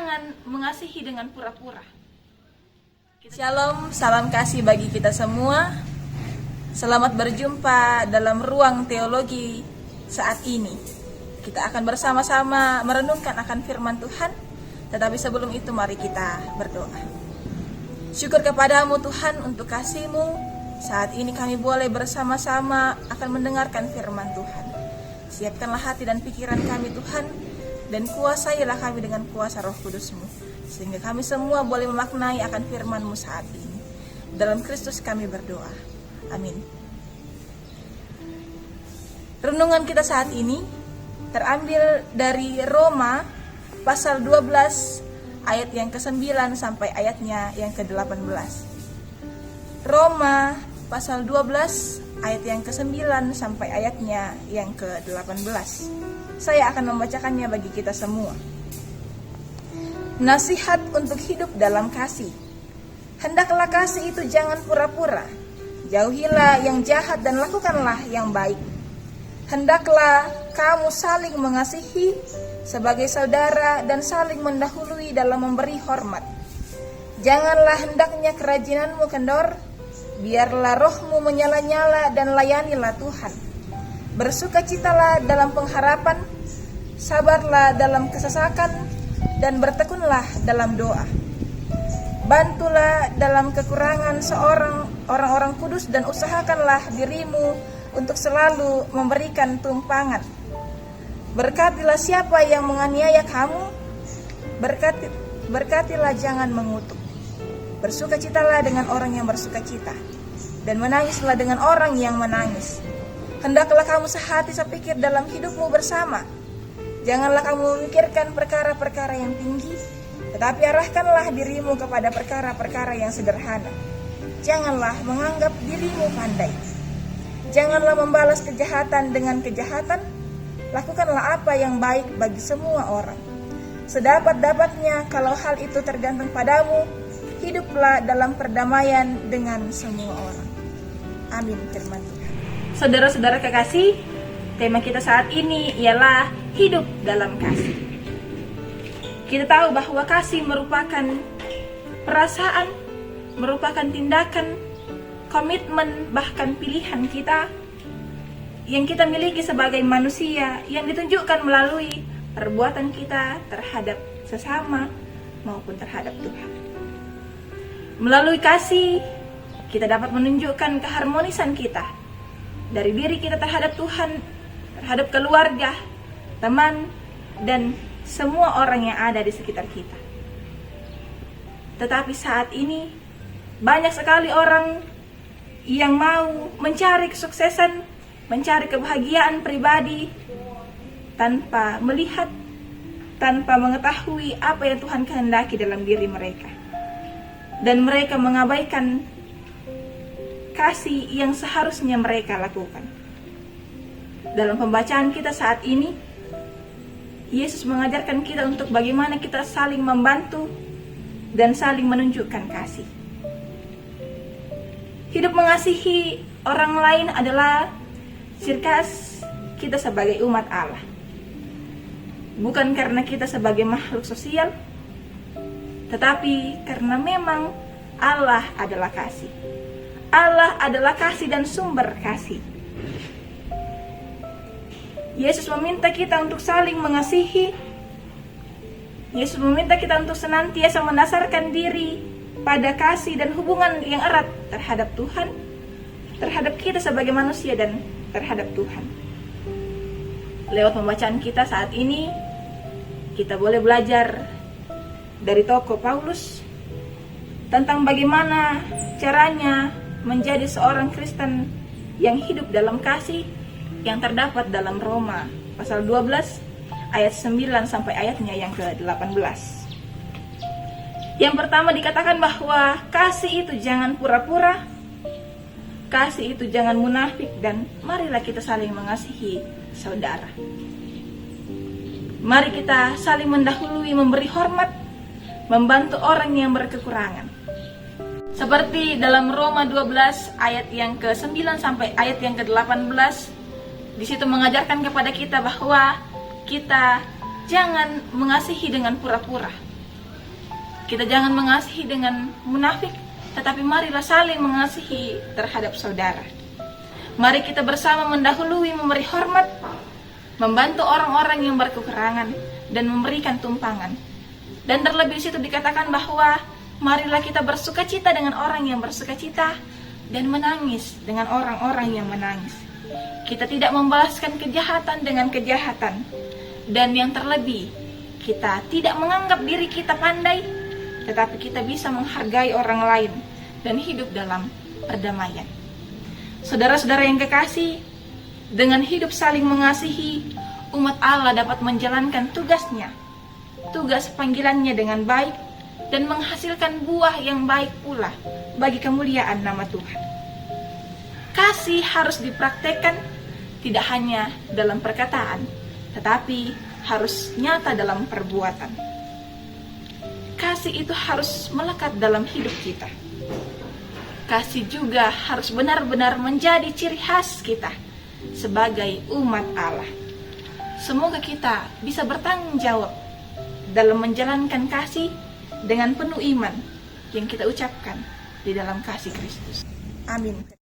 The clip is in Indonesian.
jangan mengasihi dengan pura-pura. Shalom, salam kasih bagi kita semua. Selamat berjumpa dalam ruang teologi saat ini. Kita akan bersama-sama merenungkan akan firman Tuhan. Tetapi sebelum itu mari kita berdoa. Syukur kepadamu Tuhan untuk kasih-Mu. Saat ini kami boleh bersama-sama akan mendengarkan firman Tuhan. Siapkanlah hati dan pikiran kami Tuhan, dan kuasailah kami dengan kuasa Roh Kudus-Mu, sehingga kami semua boleh memaknai akan firman-Mu saat ini. Dalam Kristus kami berdoa. Amin. Renungan kita saat ini terambil dari Roma pasal 12 ayat yang ke-9 sampai ayatnya yang ke-18. Roma pasal 12 ayat yang ke-9 sampai ayatnya yang ke-18. Saya akan membacakannya bagi kita semua. Nasihat untuk hidup dalam kasih. Hendaklah kasih itu jangan pura-pura. Jauhilah yang jahat dan lakukanlah yang baik. Hendaklah kamu saling mengasihi sebagai saudara dan saling mendahului dalam memberi hormat. Janganlah hendaknya kerajinanmu kendor. Biarlah rohmu menyala-nyala dan layanilah Tuhan. Bersukacitalah dalam pengharapan, sabarlah dalam kesesakan, dan bertekunlah dalam doa. Bantulah dalam kekurangan orang-orang kudus dan usahakanlah dirimu untuk selalu memberikan tumpangan. Berkatilah siapa yang menganiaya kamu, berkatilah jangan mengutuk. Bersukacitalah dengan orang yang bersukacita, dan menangislah dengan orang yang menangis. Hendaklah kamu sehati sepikir dalam hidupmu bersama. Janganlah kamu memikirkan perkara-perkara yang tinggi, tetapi arahkanlah dirimu kepada perkara-perkara yang sederhana. Janganlah menganggap dirimu pandai. Janganlah membalas kejahatan dengan kejahatan. Lakukanlah apa yang baik bagi semua orang. Sedapat-dapatnya kalau hal itu tergantung padamu, hiduplah dalam perdamaian dengan semua orang. Amin. Firman Tuhan. Saudara-saudara kekasih, tema kita saat ini ialah hidup dalam kasih. Kita tahu bahwa kasih merupakan perasaan, merupakan tindakan, komitmen, bahkan pilihan kita yang kita miliki sebagai manusia, yang ditunjukkan melalui perbuatan kita terhadap sesama maupun terhadap Tuhan. Melalui kasih, kita dapat menunjukkan keharmonisan kita dari diri kita terhadap Tuhan, terhadap keluarga, teman, dan semua orang yang ada di sekitar kita. Tetapi saat ini, banyak sekali orang yang mau mencari kesuksesan, mencari kebahagiaan pribadi, tanpa melihat, tanpa mengetahui apa yang Tuhan kehendaki dalam diri mereka. Dan mereka mengabaikan kasih yang seharusnya mereka lakukan. Dalam pembacaan kita saat ini, Yesus mengajarkan kita untuk bagaimana kita saling membantu dan saling menunjukkan kasih. Hidup mengasihi orang lain adalah ciri khas kita sebagai umat Allah. Bukan karena kita sebagai makhluk sosial, tetapi karena memang Allah adalah kasih. Allah adalah kasih dan sumber kasih. Yesus meminta kita untuk saling mengasihi. Yesus meminta kita untuk senantiasa mendasarkan diri pada kasih dan hubungan yang erat terhadap Tuhan, terhadap kita sebagai manusia, dan terhadap Tuhan. Lewat pembacaan kita saat ini, kita boleh belajar dari tokoh Paulus tentang bagaimana caranya menjadi seorang Kristen yang hidup dalam kasih yang terdapat dalam Roma pasal 12 ayat 9 sampai ayatnya yang ke-18. Yang pertama dikatakan bahwa kasih itu jangan pura-pura, kasih itu jangan munafik, dan marilah kita saling mengasihi saudara. Mari kita saling mendahului, memberi hormat, membantu orang yang berkekurangan. Seperti dalam Roma 12 ayat yang ke-9 sampai ayat yang ke-18, di situ mengajarkan kepada kita bahwa kita jangan mengasihi dengan pura-pura. Kita jangan mengasihi dengan munafik, tetapi marilah saling mengasihi terhadap saudara. Mari kita bersama mendahului memberi hormat, membantu orang-orang yang berkekurangan, dan memberikan tumpangan. Dan terlebih di situ dikatakan bahwa marilah kita bersukacita dengan orang yang bersukacita, dan menangis dengan orang-orang yang menangis. Kita tidak membalaskan kejahatan dengan kejahatan. Dan yang terlebih, kita tidak menganggap diri kita pandai, tetapi kita bisa menghargai orang lain dan hidup dalam perdamaian. Saudara-saudara yang kekasih, dengan hidup saling mengasihi, umat Allah dapat menjalankan tugasnya, tugas panggilannya dengan baik, dan menghasilkan buah yang baik pula bagi kemuliaan nama Tuhan. Kasih harus dipraktekkan tidak hanya dalam perkataan, tetapi harus nyata dalam perbuatan. Kasih itu harus melekat dalam hidup kita. Kasih juga harus benar-benar menjadi ciri khas kita sebagai umat Allah. Semoga kita bisa bertanggung jawab dalam menjalankan kasih dengan penuh iman yang kita ucapkan di dalam kasih Kristus. Amin.